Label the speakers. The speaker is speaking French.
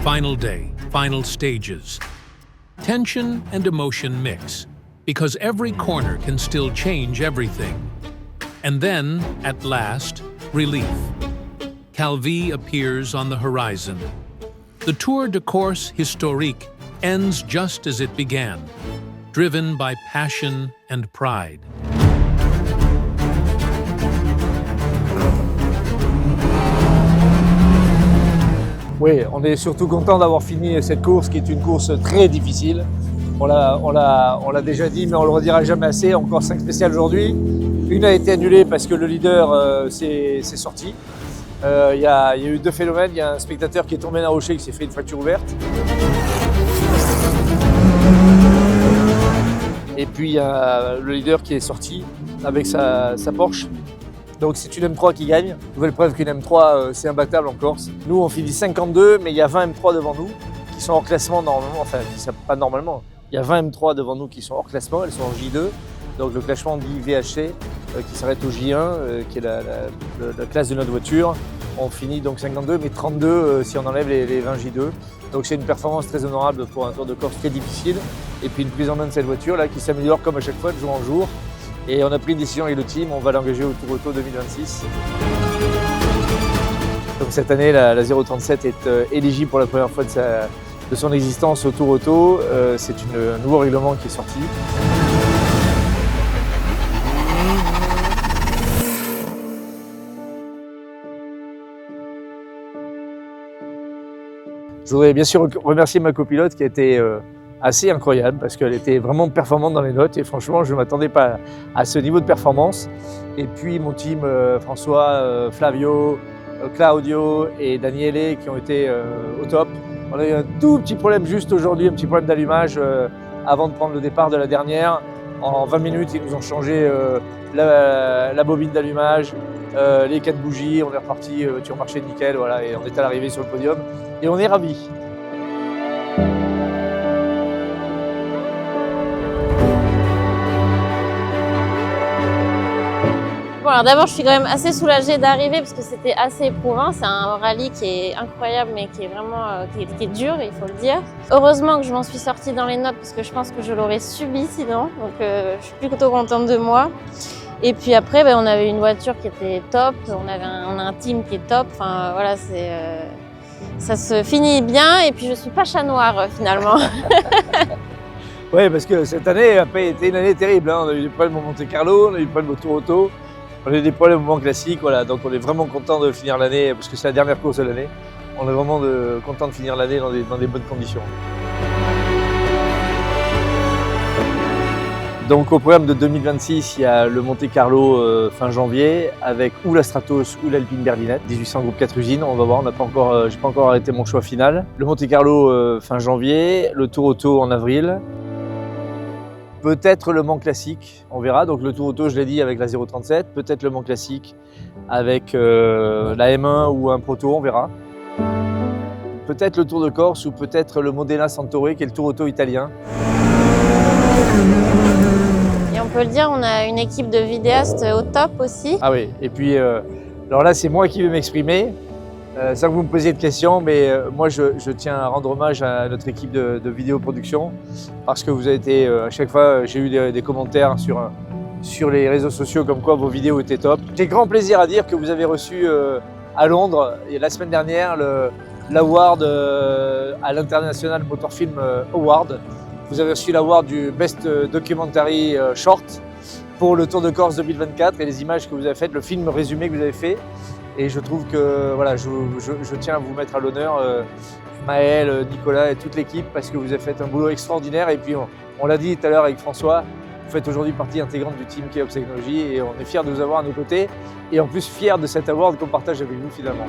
Speaker 1: Final day, final stages. Tension and emotion mix, because every corner can still change everything. And then, at last, relief. Calvi appears on the horizon. The Tour de Corse Historique ends just as it began, driven by passion and pride.
Speaker 2: Oui, on est surtout content d'avoir fini cette course qui est une course très difficile. On l'a déjà dit, mais on le redira jamais assez. Encore 5 spéciales aujourd'hui. Une a été annulée parce que le leader s'est sorti. Il y a eu 2 phénomènes. Il y a un spectateur qui est tombé d'un rocher qui s'est fait une fracture ouverte. Et puis il y a le leader qui est sorti avec sa Porsche. Donc c'est une M3 qui gagne. Nouvelle preuve qu'une M3 c'est imbattable en Corse. Nous on finit 52, mais il y a 20 M3 devant nous qui sont hors classement normalement. Enfin pas normalement. Il y a 20 M3 devant nous qui sont hors classement, elles sont en J2. Donc le classement dit VHC qui s'arrête au J1, qui est la classe de notre voiture. On finit donc 52, mais 32 si on enlève les 20 J2. Donc c'est une performance très honorable pour un Tour de Corse très difficile. Et puis une prise en main de cette voiture là qui s'améliore comme à chaque fois de jour en jour. Et on a pris une décision avec le team, on va l'engager au Tour Auto 2026. Donc cette année, la 037 est éligible pour la première fois de son existence au Tour Auto. C'est un nouveau règlement qui est sorti. Je voudrais bien sûr remercier ma copilote qui a été assez incroyable parce qu'elle était vraiment performante dans les notes et franchement je ne m'attendais pas à ce niveau de performance. Et puis mon team François, Flavio, Claudio et Daniele qui ont été au top. On a eu un tout petit problème juste aujourd'hui, un petit problème d'allumage avant de prendre le départ de la dernière. En 20 minutes ils nous ont changé la bobine d'allumage, les 4 bougies, on est reparti, voiture marchait nickel, voilà, et on est à l'arrivée sur le podium et on est ravis.
Speaker 3: Bon, alors d'abord, je suis quand même assez soulagée d'arriver parce que c'était assez éprouvant. C'est un rallye qui est incroyable, mais qui est vraiment qui est dur, il faut le dire. Heureusement que je m'en suis sortie dans les notes parce que je pense que je l'aurais subi sinon. Donc, je suis plutôt contente de moi. Et puis après, on avait une voiture qui était top. On a un team qui est top. Enfin, voilà, ça se finit bien. Et puis, je suis pas chat noir finalement.
Speaker 2: Oui, parce que cette année a été une année terrible. Hein. On a eu des problèmes au Monte Carlo, on a eu des problèmes au Tour Auto. On a eu des problèmes au moment classique, voilà, donc on est vraiment content de finir l'année, parce que c'est la dernière course de l'année. On est vraiment content de finir l'année dans des bonnes conditions. Donc au programme de 2026, il y a le Monte Carlo fin janvier, avec ou la Stratos ou l'Alpine Berlinette, 1800 groupe 4 usines, on va voir, j'ai pas encore arrêté mon choix final. Le Monte Carlo fin janvier, le Tour Auto en avril. Peut-être le Mans classique, on verra. Donc le Tour Auto, je l'ai dit, avec la 037. Peut-être le Mans classique avec la M1 ou un Pro Tour, on verra. Peut-être le Tour de Corse ou peut-être le Modena Santoré, qui est le Tour Auto italien.
Speaker 3: Et on peut le dire, on a une équipe de vidéastes au top aussi.
Speaker 2: Ah oui, et puis alors là, c'est moi qui vais m'exprimer. Sans que vous me posiez de questions, mais moi je tiens à rendre hommage à notre équipe de vidéoproduction parce que vous avez été, à chaque fois, j'ai eu des commentaires sur les réseaux sociaux comme quoi vos vidéos étaient top. J'ai grand plaisir à dire que vous avez reçu à Londres, la semaine dernière, l'award à l'International Motor Film Award. Vous avez reçu l'award du Best Documentary Short pour le Tour de Corse 2024 et les images que vous avez faites, le film résumé que vous avez fait. Et je trouve que voilà, je tiens à vous mettre à l'honneur, Maël, Nicolas et toute l'équipe, parce que vous avez fait un boulot extraordinaire. Et puis on l'a dit tout à l'heure avec François, vous faites aujourd'hui partie intégrante du team Keops Technologies et on est fiers de vous avoir à nos côtés. Et en plus fiers de cet award qu'on partage avec vous finalement.